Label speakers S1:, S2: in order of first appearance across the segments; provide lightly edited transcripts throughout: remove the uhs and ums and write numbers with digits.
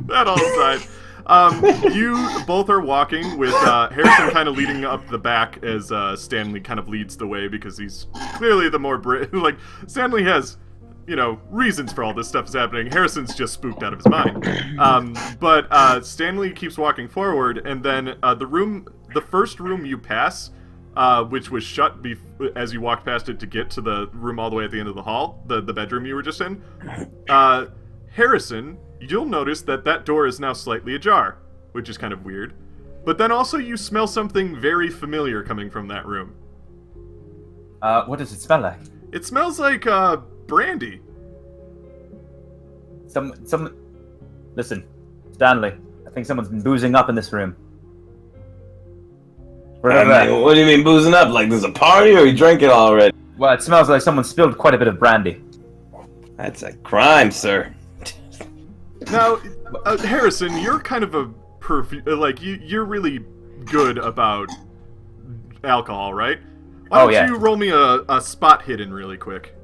S1: That all aside. You both are walking with Harrison kind of leading up the back as Stanley kind of leads the way because he's clearly the more like Stanley has, reasons for all this stuff is happening. Harrison's just spooked out of his mind. But Stanley keeps walking forward, and then the first room you pass, which was shut as you walked past it to get to the room all the way at the end of the hall, the bedroom you were just in. Harrison, you'll notice that door is now slightly ajar, which is kind of weird. But then also you smell something very familiar coming from that room.
S2: What does it smell like?
S1: It smells like, brandy.
S2: Listen, Stanley, I think someone's been boozing up in this room.
S3: What do you mean boozing up? Like there's a party or you drank it already?
S2: Well, it smells like someone spilled quite a bit of brandy.
S3: That's a crime, sir.
S1: Now, Harrison, you're kind of a you're really good about alcohol, right? Why don't you roll me a spot hidden really quick?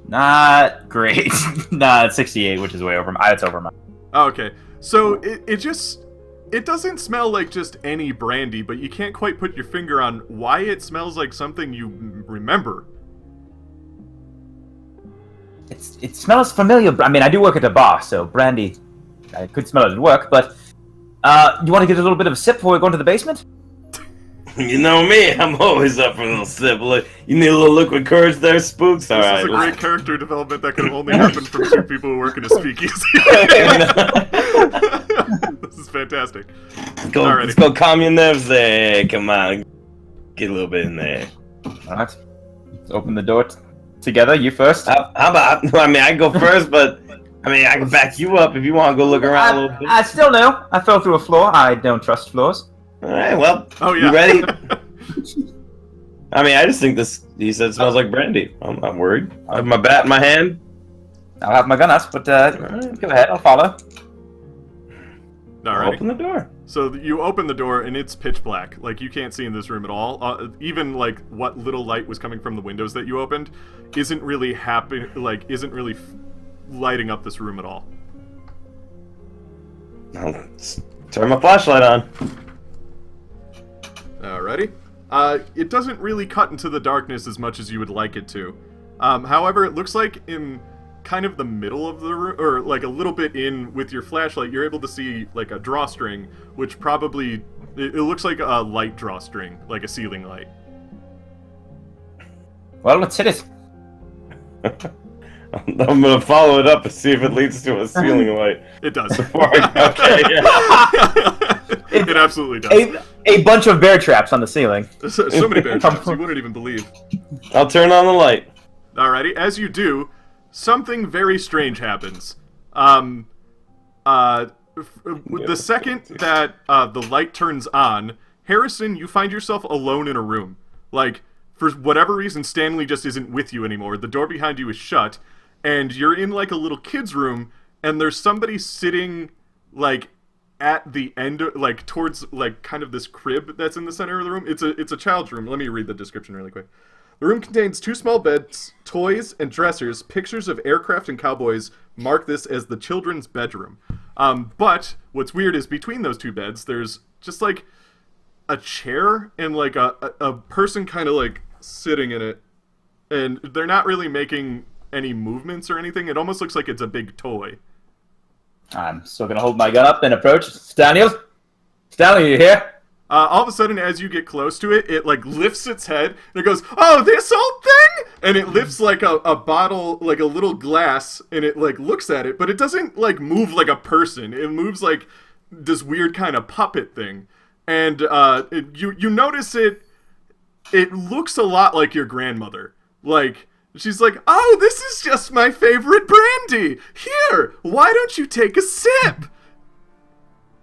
S2: Not great. Nah, it's 68, which is way over my... It's over my...
S1: Okay, so it doesn't smell like just any brandy, but you can't quite put your finger on why it smells like something you remember.
S2: It smells familiar. I mean, I do work at a bar, so brandy, I could smell it at work, but you want to get a little bit of a sip before we go into the basement?
S3: You know me, I'm always up for a little sip. Look, you need a little liquid courage there, Spooks?
S1: This is a great character development that can only happen from two people who work in a speakeasy. This is fantastic.
S3: Let's go calm your nerves there. Come on. Get a little bit in there.
S2: Alright. Let's open the door together. You first.
S3: How about... I mean, I can go first, but... I mean, I can back you up if you want to go look around a little bit.
S2: I still know. I fell through a floor. I don't trust floors.
S3: Alright, well,
S1: you
S3: ready? I mean, I just think he said it smells like brandy. I'm not worried. I have my bat in my hand.
S2: I'll have my gun out, but go ahead, I'll follow.
S1: Alright.
S3: Open the door.
S1: So you open the door and it's pitch black. Like, you can't see in this room at all. Even, like, what little light was coming from the windows that you opened isn't really lighting up this room at all.
S3: I'll turn my flashlight on.
S1: Alrighty. It doesn't really cut into the darkness as much as you would like it to. However, it looks like in kind of the middle of the room, or like a little bit in with your flashlight, you're able to see like a drawstring, which probably, it looks like a light drawstring, like a ceiling light.
S2: Well, let's hit it.
S3: I'm gonna follow it up and see if it leads to a ceiling light.
S1: It does.
S3: Okay, yeah.
S1: It absolutely does.
S2: A bunch of bear traps on the ceiling.
S1: So many bear traps, you wouldn't even believe.
S3: I'll turn on the light.
S1: Alrighty, as you do, something very strange happens. The second that the light turns on, Harrison, you find yourself alone in a room. Like, for whatever reason, Stanley just isn't with you anymore. The door behind you is shut, and you're in, like, a little kid's room, and there's somebody sitting, like, at the end, like, towards, like, kind of this crib that's in the center of the room. It's a child's room. Let me read the description really quick. The room contains 2 small beds, toys, and dressers. Pictures of aircraft and cowboys mark this as the children's bedroom. But what's weird is between those 2 beds, there's just, like, a chair and, like, a person kind of, like, sitting in it. And they're not really making any movements or anything. It almost looks like it's a big toy.
S2: I'm still gonna hold my gun up and approach. Stanley, are you here?
S1: All of a sudden, as you get close to it, it, like, lifts its head, and it goes, "Oh, this old thing?" And it lifts, like, a bottle, like, a little glass, and it, like, looks at it, but it doesn't, like, move like a person. It moves like this weird kind of puppet thing. And you notice it looks a lot like your grandmother. Like, she's like, "Oh, this is just my favorite brandy. Here, why don't you take a sip?"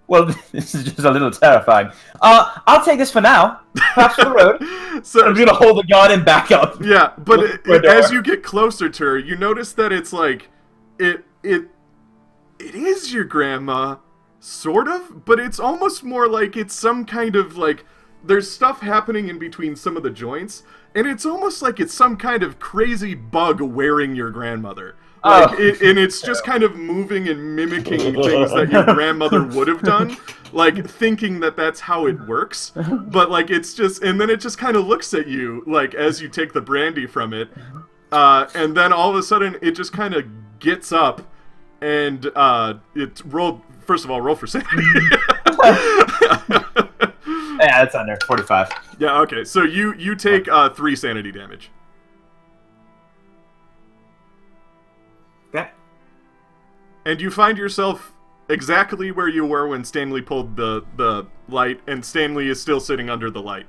S2: Well, this is just a little terrifying. I'll take this for now. Perhaps for the road.
S1: So
S2: I'm gonna hold the gun and back up.
S1: Yeah, but as you get closer to her, you notice that it's like, it is your grandma, sort of, but it's almost more like it's some kind of, like, there's stuff happening in between some of the joints, and it's almost like it's some kind of crazy bug wearing your grandmother. Like,
S2: Oh.
S1: and it's just kind of moving and mimicking things that your grandmother would have done, like thinking that that's how it works. But like it's just, and then it just kind of looks at you like as you take the brandy from it, and then all of a sudden it just kind of gets up, and it rolled. First of all, roll for sanity.
S2: Yeah, that's under 45.
S1: Yeah. Okay. So you take 3 sanity damage.
S2: Okay.
S1: And you find yourself exactly where you were when Stanley pulled the light, and Stanley is still sitting under the light.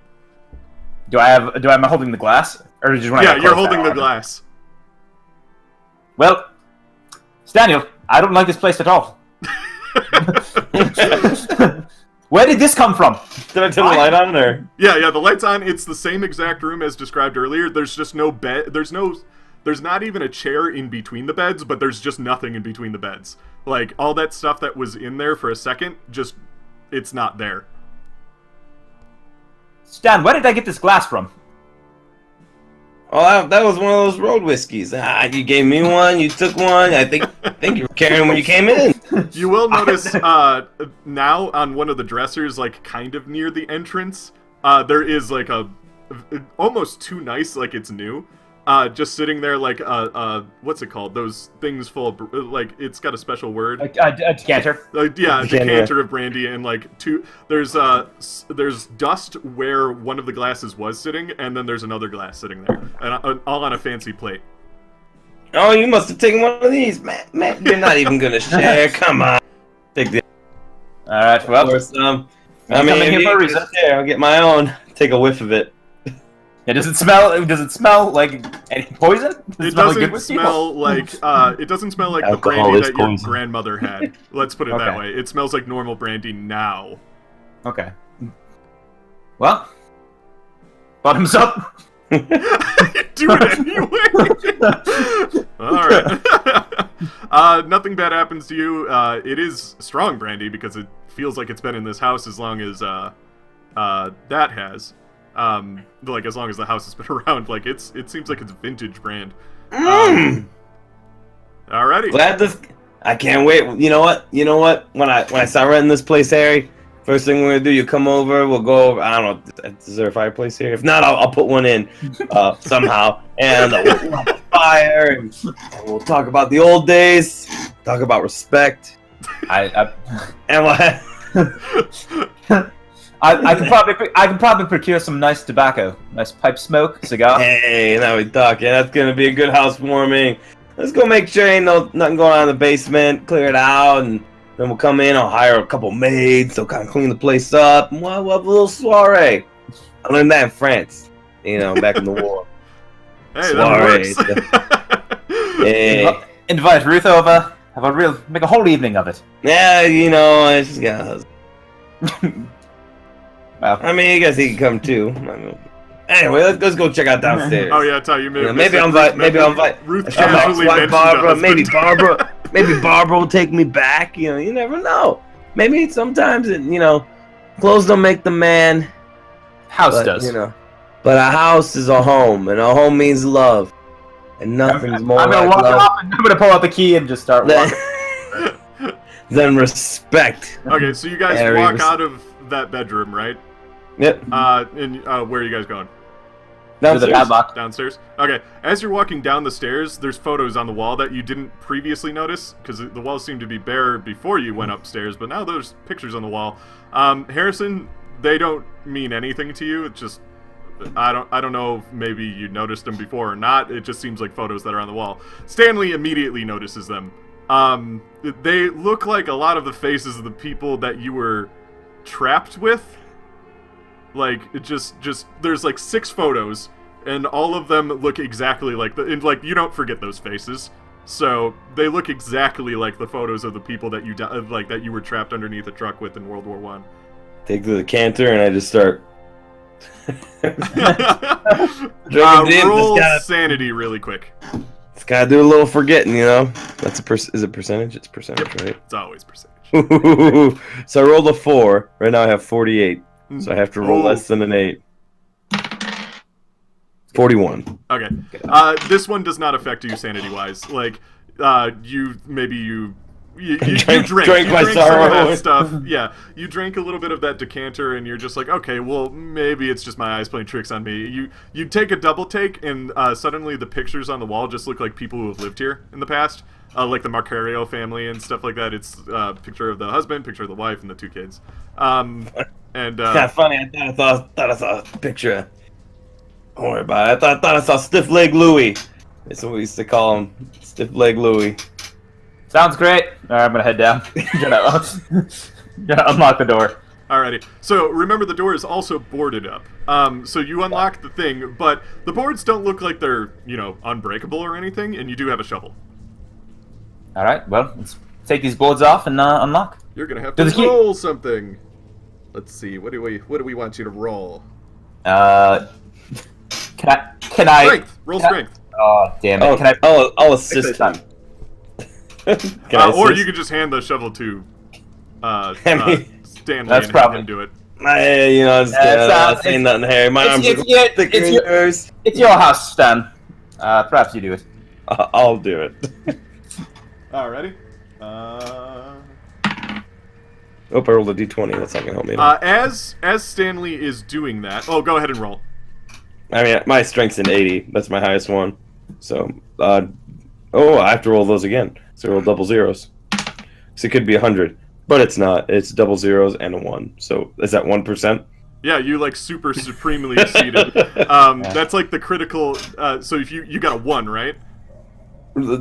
S2: Am I holding the glass? Or just when
S1: Yeah, you're holding the glass.
S2: Well, Staniel, I don't like this place at all. Where did this come from?
S3: Did I turn the light on, or?
S1: Yeah, the light's on. It's the same exact room as described earlier. There's just no bed. There's not even a chair in between the beds, but there's just nothing in between the beds. Like, all that stuff that was in there for a second, just, it's not there.
S2: Stan, where did I get this glass from?
S3: Oh, that was one of those road whiskeys. You gave me one, you took one. I think you were carrying when you came in.
S1: You will notice now on one of the dressers, like kind of near the entrance, there is like a almost too nice, like it's new. Just sitting there like what's it called? Those things full of like it's got a special word.
S2: A decanter.
S1: Yeah, a decanter of brandy, and like there's dust where one of the glasses was sitting, and then there's another glass sitting there, and all on a fancy plate.
S3: Oh, you must have taken one of these, man. You're not even gonna share. Come on, take the.
S2: All right, well,
S3: I mean,
S2: coming here for a reason.
S3: I'll get my own. Take a whiff of it.
S2: Yeah, does it smell like any poison?
S1: It doesn't smell like it doesn't smell like the
S3: Alcohol
S1: brandy
S3: is
S1: that your
S3: poison.
S1: grandmother had. Let's put it that
S2: Okay.
S1: way. It smells like normal brandy now.
S2: Okay. Well, bottoms up.
S1: Do it anyway. All right. Nothing bad happens to you. It is strong brandy because it feels like it's been in this house as long as that has. Like as long as the house has been around. Like it seems like it's vintage brand. Alrighty.
S3: Glad this. I can't wait. You know what? When I start renting this place, Harry, first thing we're gonna do, you come over. We'll go over. I don't know. Is there a fireplace here? If not, I'll put one in somehow, and we'll have a fire, and we'll talk about the old days. Talk about respect. And what?
S2: I can probably procure some nice tobacco, nice pipe smoke, cigar.
S3: Hey, now we talk. Yeah, that's gonna be a good housewarming. Let's go make sure ain't nothing going on in the basement. Clear it out, and then we'll come in. I'll hire a couple maids. They'll kind of clean the place up, and we'll have a little soiree. I learned that in France. Back in the war.
S1: Hey, that works.
S3: Hey.
S2: Invite Ruth over. Make a whole evening of it.
S3: Yeah, I just got.
S2: Well,
S3: I mean, I guess he can come too. Anyway, let's go check out downstairs.
S1: Oh yeah, Ty, you may have
S3: Maybe I'll invite.
S1: Ruth
S3: I'll
S1: casually mentioned
S3: Barbara.
S1: us,
S3: Maybe
S1: but-
S3: Barbara will take me back. You never know. Maybe sometimes clothes don't make the man.
S2: house does.
S3: But a house is a home, and a home means love, and nothing's more
S2: I'm gonna
S3: like
S2: walk
S3: love
S2: off and I'm gonna pull out the key and just start walking.
S3: than respect.
S1: Okay, so you guys
S3: Harry
S1: walk
S3: was-
S1: out of that bedroom, right?
S3: Yep.
S1: And where are you guys going?
S2: To the
S3: Downstairs.
S2: padlock.
S1: Downstairs? Okay, as you're walking down the stairs, there's photos on the wall that you didn't previously notice, because the walls seemed to be bare before you went upstairs, but now there's pictures on the wall. Harrison, they don't mean anything to you, it's just, I don't know if maybe you noticed them before or not, it just seems like photos that are on the wall. Stanley immediately notices them. They look like a lot of the faces of the people that you were trapped with. Like, it just there's like 6 photos, and all of them look exactly like and like, you don't forget those faces. So, they look exactly like the photos of the people that that you were trapped underneath a truck with in World War One.
S3: Take the decanter, and I just start.
S1: Roll sanity really quick.
S3: It's gotta do a little forgetting, That's is it percentage? It's percentage, right?
S1: It's always percentage.
S3: So I rolled a 4. Right now I have 48. So I have to roll less than an 8. 41.
S1: Okay. This one does not affect you sanity-wise. Like, you
S3: Drank
S1: drank
S3: my
S1: some
S3: sorrow
S1: of that
S3: away.
S1: stuff. Yeah, you drank a little bit of that decanter, and you're just like, okay, well, maybe it's just my eyes playing tricks on me. You take a double take, and suddenly the pictures on the wall just look like people who have lived here in the past, like the Marcario family and stuff like that. It's a picture of the husband, picture of the wife, and the 2 kids. And
S3: Kind of funny. I thought I saw a picture. Don't worry about it. I thought I saw Stiff Leg Louie. That's what we used to call him, Stiff Leg Louie.
S2: Sounds great. All right, I'm gonna head down. Gonna unlock the door.
S1: Alrighty. So remember, the door is also boarded up. So you unlock the thing, but the boards don't look like they're, unbreakable or anything, and you do have a shovel.
S2: All right. Well, let's take these boards off and unlock.
S1: You're gonna have
S2: Does
S1: to
S2: it keep-
S1: roll something. Let's see. What do we want you to roll?
S2: Can I?
S1: Strength. Roll strength.
S2: Oh, damn it!
S3: Oh,
S2: Can I?
S3: I'll assist him.
S1: Or you could just hand the shovel to Stanley
S2: That's
S1: and
S2: probably-
S1: have him do it.
S3: Not saying nothing, Harry. My arms are thicker than yours.
S2: It's your house, Stan. Perhaps you do it.
S3: I'll do it.
S1: Alrighty.
S3: Oh, I rolled a d20. That's not gonna help me. at all.
S1: As Stanley is doing that, go ahead and roll.
S3: I mean, my strength's an 80. That's my highest one. So, I have to roll those again. So roll double zeros. So it could be 100, but it's not. It's double zeros and a 1. So is that 1%?
S1: Yeah, you super supremely exceeded. That's like the critical. So if you got a 1, right?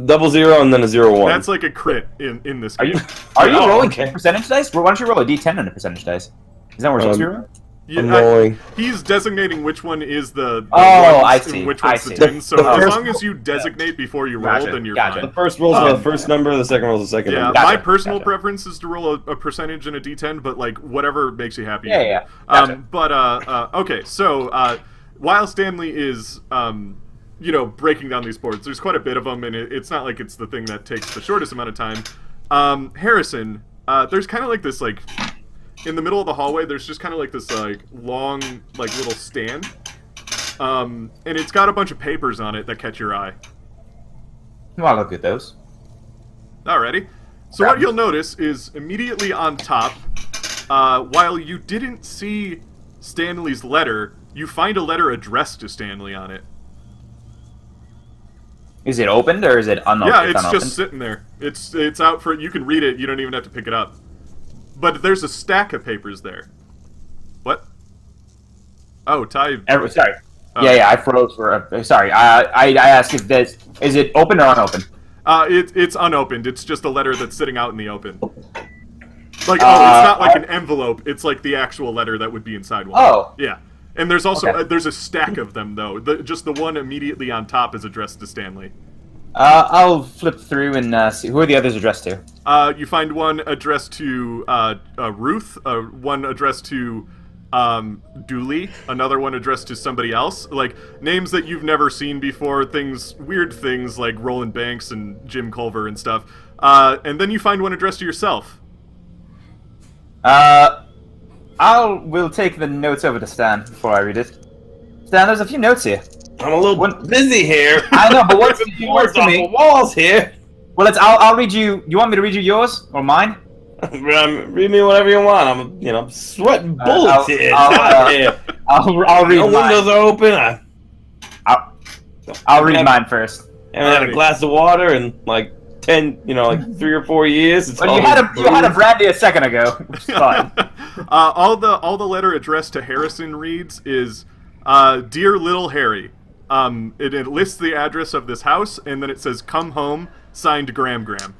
S3: Double zero and then a 0-1.
S1: That's like a crit in this game.
S2: Are you
S3: Oh,
S2: rolling
S3: okay.
S2: percentage dice? Well, why don't you roll a d10 on a percentage dice? Is that where it's supposed to be rolling?
S1: Yeah,
S3: I'm rolling.
S1: he's designating which one is the
S2: Oh,
S1: ones
S2: I
S1: and
S2: see,
S1: which
S2: I
S1: one's
S2: see.
S1: the 10. So
S3: The
S1: as
S3: first-
S1: long as you designate before you roll,
S2: Gotcha,
S1: then you're
S2: gotcha.
S3: The
S1: fine.
S3: first roll's the first number, the second roll's the second
S1: Yeah,
S3: number.
S2: Gotcha,
S1: my personal
S2: gotcha.
S1: preference is to roll a percentage and a d10, but whatever makes you happy.
S2: Yeah. Gotcha.
S1: Okay, so while Stanley is breaking down these boards, there's quite a bit of them, and it's not like it's the thing that takes the shortest amount of time. Harrison, there's kind of like this in the middle of the hallway. There's just kind of like this long little stand, and it's got a bunch of papers on it that catch your eye.
S2: Well, I'll look at those.
S1: Alrighty. So what you'll notice is immediately on top, while you didn't see Stanley's letter, you find a letter addressed to Stanley on it.
S2: Is it opened or is it unopened?
S1: Yeah, it's
S2: unopened?
S1: just sitting there. It's out for you can read it. You don't even have to pick it up. But there's a stack of papers there. What? Oh, Ty.
S2: Sorry.
S1: Oh.
S2: Yeah, I froze for. Sorry, I asked if this is it open or unopened.
S1: It's unopened. It's just a letter that's sitting out in the open. It's not like an envelope. It's like the actual letter that would be inside one.
S2: Oh.
S1: Yeah. And there's also
S2: Okay.
S1: there's a stack of them though. Just the one immediately on top is addressed to Stanley.
S2: I'll flip through and see who are the others addressed to.
S1: You find one addressed to Ruth, one addressed to Dooley, another one addressed to somebody else. Like names that you've never seen before, weird things like Roland Banks and Jim Culver and stuff. And then you find one addressed to yourself.
S2: We'll take the notes over to Stan before I read it. Stan, there's a few notes here.
S3: I'm a little busy here.
S2: I know, but what's
S3: Ripping
S2: yours
S3: boards
S2: to
S3: off
S2: me?
S3: the walls here.
S2: Well, I'll read you. You want me to read you yours or mine?
S3: Read me whatever you want. I'm sweating bullets
S2: I'll-
S3: here.
S2: I'll,
S3: It's hot here.
S2: I'll read
S3: No
S2: mine.
S3: windows are open.
S2: I'll read mine first.
S3: I haven't had a glass of water in 10, 3 or 4 years. It's
S2: Well, you had a brandy a second ago, which is fine.
S1: all the letter addressed to Harrison reads is, "Dear Little Harry." It lists the address of this house, and then it says, "Come home," signed Graham.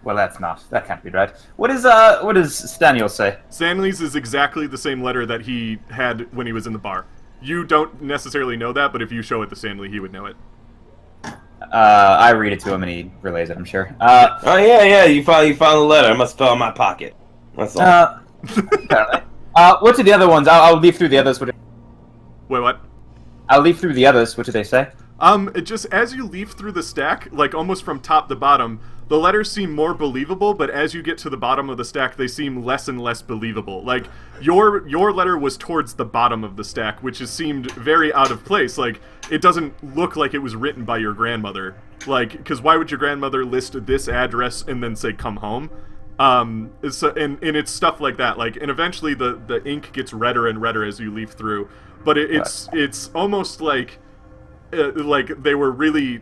S2: Well, that can't be right. What does Staniel say?
S1: Stanley's is exactly the same letter that he had when he was in the bar. You don't necessarily know that, but if you show it to Stanley, he would know it.
S2: I read it to him and he relays it, I'm sure.
S3: Oh yeah. You found the letter. I must fell in my pocket. That's all.
S2: Apparently. What are the other ones? I'll leaf through the others.
S1: Wait, what?
S2: I'll leaf through the others. What do they say?
S1: Just as you leaf through the stack, almost from top to bottom, the letters seem more believable, but as you get to the bottom of the stack, they seem less and less believable. Your letter was towards the bottom of the stack, which seemed very out of place. It doesn't look like it was written by your grandmother. Like, because why would your grandmother list this address and then say come home? And it's stuff like that. Like, and eventually the ink gets redder and redder as you leaf through. But it's almost like they were really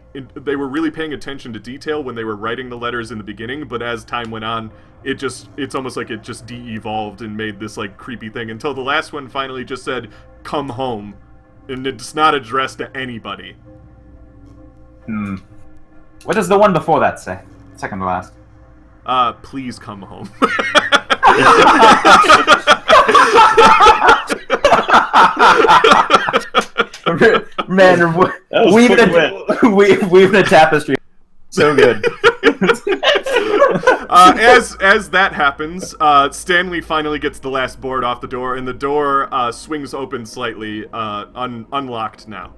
S1: paying attention to detail when they were writing the letters in the beginning. But as time went on, it's almost like it just de-evolved and made this like creepy thing until the last one finally just said come home, and it's not addressed to anybody.
S2: What does the one before that say? Second to last.
S1: Please come home.
S2: Man, weaving a tapestry. So good.
S1: As that happens, Stanley finally gets the last board off the door, and the door swings open slightly, unlocked now.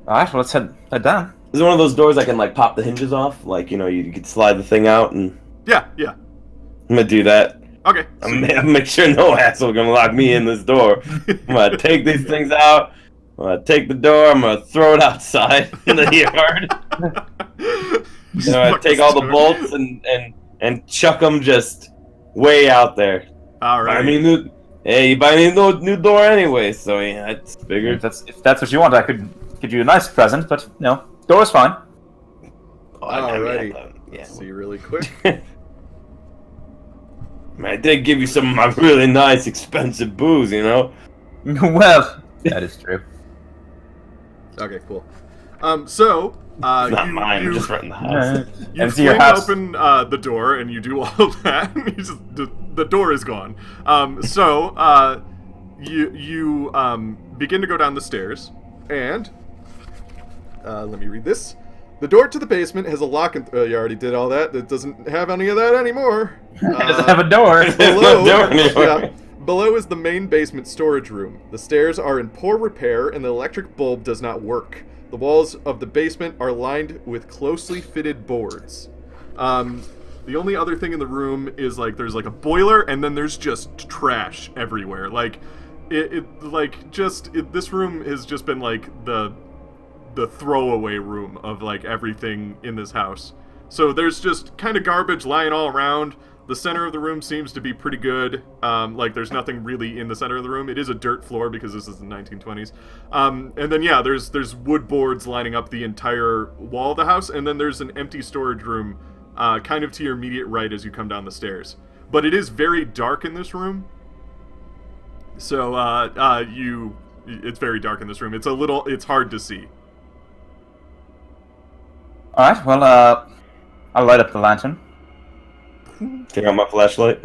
S2: Alright, well, let's head down.
S3: Is it one of those doors I can, like, pop the hinges off? Like, you know, you could slide the thing out and...
S1: Yeah.
S3: I'm gonna do that.
S1: Okay.
S3: I'm gonna make sure no asshole gonna lock me in this door. I'm gonna take these things out. I'm gonna take the door. I'm gonna throw it outside in the yard. I'm gonna take all the bolts and chuck them just way out there.
S1: All right.
S3: I mean, hey, you buy me a new door anyway, so yeah, it's bigger.
S2: If that's what you want, I could give you a nice present, but no, door's fine.
S1: Alrighty.
S3: Yeah.
S1: See really quick.
S3: I did give you some of my really nice, expensive booze, you know?
S2: Well, that is true.
S1: Okay, cool. So,
S3: It's not mine, I'm just renting the house.
S1: you fling open the door, and you do all of that. The door is gone. You begin to go down the stairs, and let me read this. The door to the basement has a lock, and you already did all that. It doesn't have any of that anymore.
S2: It doesn't have a door.
S1: Below is the main basement storage room. The stairs are in poor repair, and the electric bulb does not work. The walls of the basement are lined with closely fitted boards. The only other thing in the room is there's a boiler, and then there's just trash everywhere. This room has just been the throwaway room of everything in this house. So there's just kind of garbage lying all around. The center of the room seems to be pretty good. There's nothing really in the center of the room. It is a dirt floor because this is the 1920s. And then there's wood boards lining up the entire wall of the house, and then there's an empty storage room kind of to your immediate right as you come down the stairs. But it is very dark in this room. So it's very dark in this room. It's hard to see.
S2: Alright, well, I'll light up the lantern.
S3: Take out my flashlight.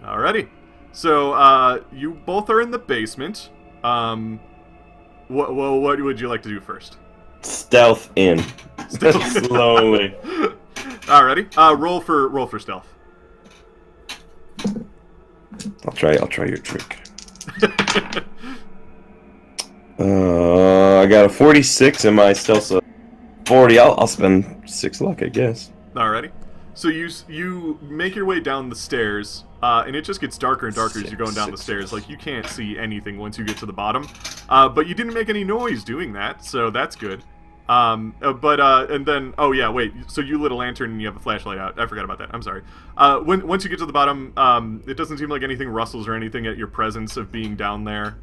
S1: Alrighty. So, you both are in the basement. What would you like to do first?
S3: Stealth in.
S1: Stealth
S3: slowly.
S1: Alrighty. Roll for stealth.
S3: I'll try your trick. I got a 46 in my stealth, so 40. I'll spend 6 luck, I guess.
S1: Alrighty. So you make your way down the stairs, and it just gets darker and darker as you're going down the stairs. You can't see anything once you get to the bottom. But you didn't make any noise doing that, so that's good. And then, oh yeah, wait. So you lit a lantern and you have a flashlight out. I forgot about that. I'm sorry. Once you get to the bottom, it doesn't seem like anything rustles or anything at your presence of being down there.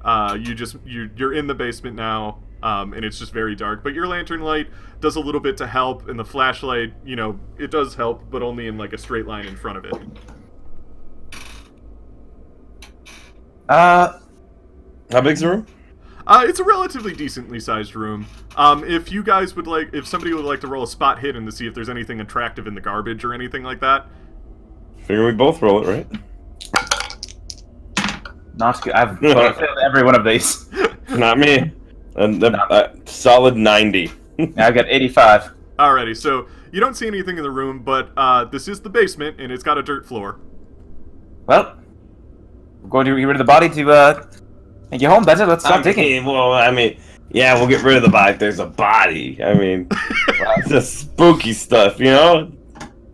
S1: You're in the basement now. And it's just very dark. But your lantern light does a little bit to help, and the flashlight, it does help, but only in a straight line in front of it.
S3: How big's the room?
S1: It's a relatively decently sized room. If you guys if somebody would like to roll a spot hidden to see if there's anything attractive in the garbage or anything like that.
S3: Figure we both roll it, right?
S2: Not good. I've failed every one of these.
S3: Not me. And solid 90.
S2: I've got 85.
S1: Alrighty, so you don't see anything in the room, but this is the basement, and it's got a dirt floor.
S2: Well, we're going to get rid of the body to make you home better. Let's start digging.
S3: Yeah, we'll get rid of the body if there's a body. It's just spooky stuff, you know?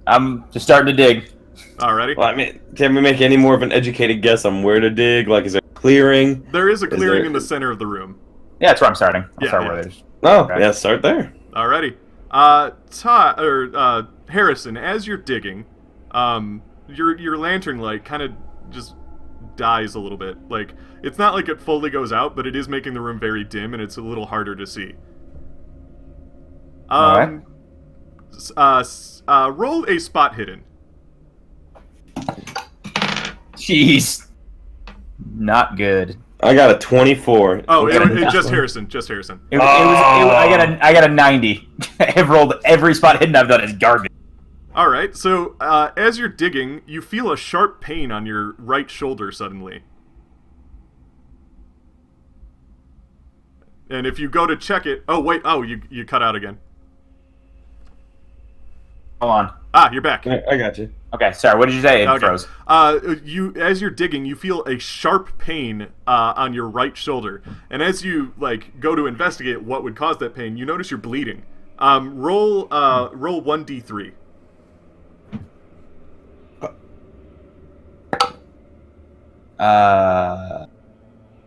S2: I'm just starting to dig.
S1: Alrighty.
S3: Well, can we make any more of an educated guess on where to dig? Is there a clearing?
S1: There is a clearing in the center of the room.
S2: Yeah, that's where I'm starting. I'll start where it is.
S3: Oh, okay. Yeah, start there.
S1: Alrighty. Harrison, as you're digging, your lantern light kind of just dies a little bit. Like, it's not like it fully goes out, but it is making the room very dim, and it's a little harder to see.
S2: Alright.
S1: Roll a spot hidden.
S2: Jeez. Not good.
S3: I got a 24.
S1: Oh, it just Harrison. Just Harrison.
S2: I got a 90. I've rolled every spot hidden I've done. It's garbage.
S1: Alright, so as you're digging, you feel a sharp pain on your right shoulder suddenly. And if you go to check it... Oh, wait. Oh, you cut out again.
S2: Hold on.
S1: Ah, you're back.
S3: I got you.
S2: Okay, sorry. What did you say? It froze.
S1: As you're digging, you feel a sharp pain on your right shoulder, and as you go to investigate what would cause that pain, you notice you're bleeding. Roll 1d3.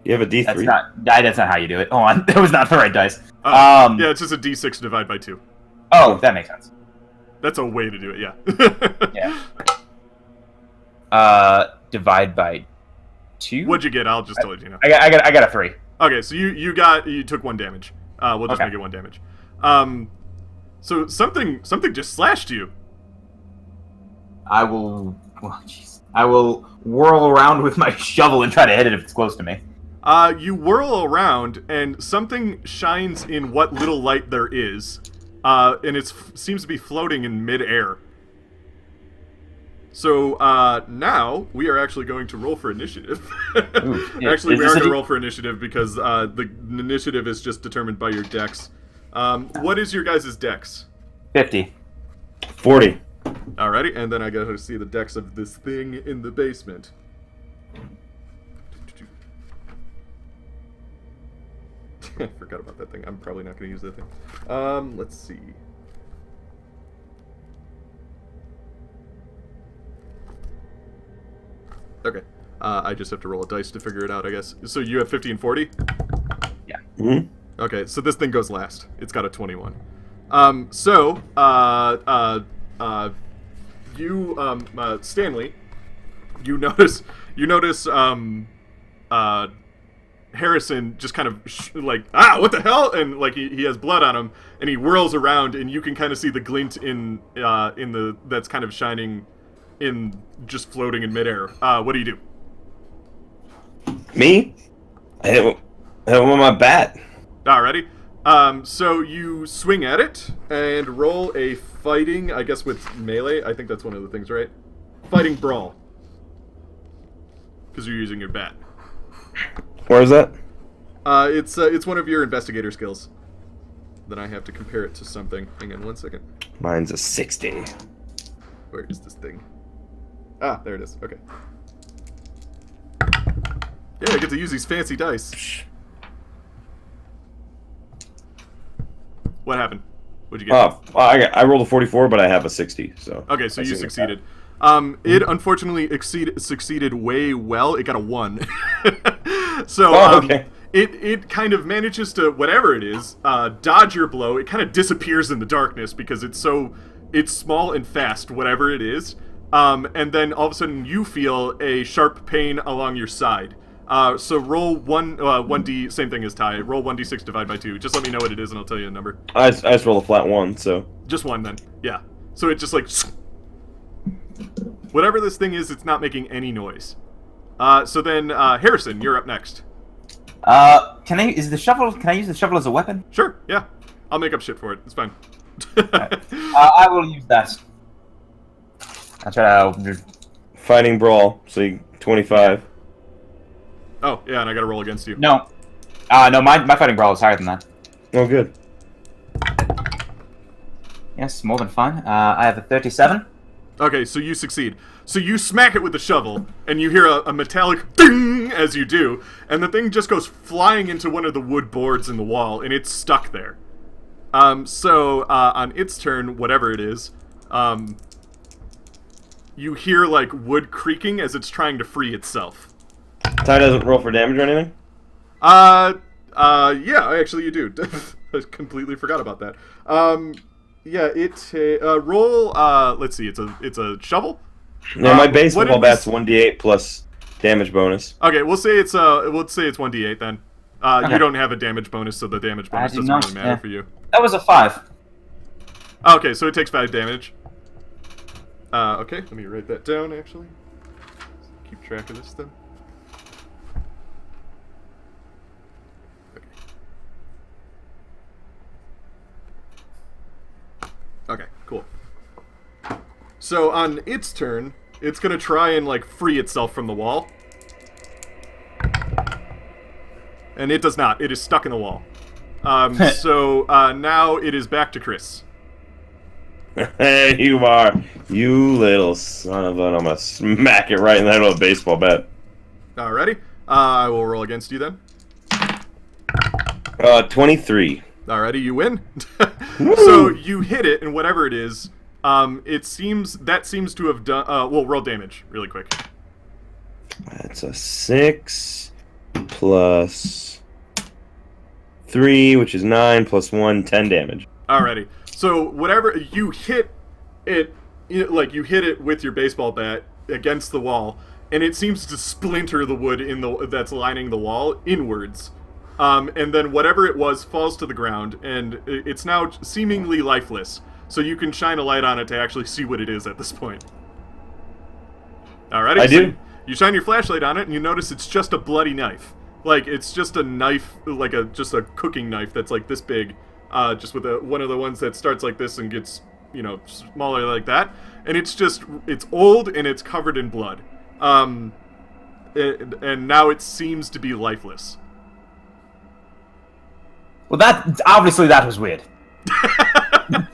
S3: You have a D3?
S2: That's not how you do it. Hold on. That was not the right dice.
S1: Yeah, it's just a d6 divided by 2.
S2: Oh, that makes sense.
S1: That's a way to do it, yeah.
S2: Yeah. Divide by 2?
S1: What'd you get? I'll just let you know.
S2: I got a 3.
S1: Okay, so you took 1 damage. We'll just make it 1 damage. So something just slashed you.
S2: I will whirl around with my shovel and try to hit it if it's close to me.
S1: You whirl around, and something shines in what little light there is, and it seems to be floating in midair. So now we are actually going to roll for initiative.
S2: Ooh, yeah.
S1: Actually, we are going to roll for initiative because the initiative is just determined by your dex. What is your guys' dex?
S2: 50.
S3: 40.
S1: Alrighty, and then I gotta see the dex of this thing in the basement. I forgot about that thing. I'm probably not gonna use that thing. Let's see. Okay. I just have to roll a dice to figure it out, I guess. So you have 50 and 40?
S2: Yeah.
S3: Mm-hmm.
S1: Okay, so this thing goes last. It's got a 21. Stanley, you notice, Harrison just kind of what the hell? And he has blood on him, and he whirls around, and you can kind of see the glint in the that's kind of shining in, just floating in midair. What do you do?
S3: Me? I hit him with my bat.
S1: Alrighty. So you swing at it and roll a fighting, I guess with melee. I think that's one of the things, right? Fighting brawl. Because you're using your bat.
S3: Where is that?
S1: It's one of your investigator skills. Then I have to compare it to something. Hang on 1 second.
S3: Mine's a 60.
S1: Where is this thing? Ah, there it is. Okay. Yeah, I get to use these fancy dice. What happened? What'd you get?
S3: I rolled a 44, but I have a 60. So
S1: okay, so you succeeded. It unfortunately succeeded way well. It got a 1. So
S3: okay.
S1: It kind of manages to, whatever it is, dodge your blow. It kind of disappears in the darkness because it's small and fast, whatever it is. And then all of a sudden you feel a sharp pain along your side. So roll 1d, same thing as Ty. Roll 1d6 divide by 2. Just let me know what it is and I'll tell you the number.
S3: I just rolled a flat 1, so.
S1: Just 1 then. Yeah. So it just whatever this thing is, it's not making any noise. So then, Harrison, you're up next.
S2: Can I use the shovel as a weapon?
S1: Sure, yeah. I'll make up shit for it. It's fine.
S2: Right. I will use that. I'll try to...
S3: Fighting brawl, so you 25.
S1: Oh, yeah, and I gotta roll against you.
S2: No. No, my fighting brawl is higher than that.
S3: Oh, good.
S2: Yes, more than fine. I have a 37.
S1: Okay, so you succeed. So you smack it with the shovel, and you hear a metallic ding as you do, and the thing just goes flying into one of the wood boards in the wall, and it's stuck there. So on its turn, whatever it is, you hear, wood creaking as it's trying to free itself.
S3: Ty doesn't roll for damage or anything?
S1: Yeah, actually you do. I completely forgot about that. Yeah, roll. Let's see. It's a shovel.
S3: Yeah, my baseball bat's 1d8 plus damage bonus.
S1: Okay, we'll say it's 1d8 then.
S2: Okay.
S1: You don't have a damage bonus, so the damage bonus doesn't really matter for you.
S2: That was a 5.
S1: Okay, so it takes 5 damage. Okay, let me write that down, actually. Keep track of this then. Okay, cool. So on its turn, it's gonna try and, like, free itself from the wall. And it does not. It is stuck in the wall. So now it is back to Chris.
S3: Hey, you are. You little son of a... I'm gonna smack it right in the head with a baseball bat.
S1: Alrighty. I will roll against you then.
S3: 23.
S1: Alrighty, you win. So you hit it, and whatever it is, it seems to have done... well, roll damage really quick.
S3: That's a 6 plus 3, which is 9, plus 1, 10 damage.
S1: Alrighty. So whatever you hit it, you hit it with your baseball bat against the wall, and it seems to splinter the wood that's lining the wall inwards. And then whatever it was falls to the ground, and it's now seemingly lifeless. So you can shine a light on it to actually see what it is at this point. Alrighty.
S3: I do.
S1: You shine your flashlight on it, and you notice it's just a bloody knife. Like, it's just a knife, like just a cooking knife that's like this big. Just with one of the ones that starts like this and gets, smaller like that. And it's old and it's covered in blood. And now it seems to be lifeless.
S2: Well, obviously that was weird.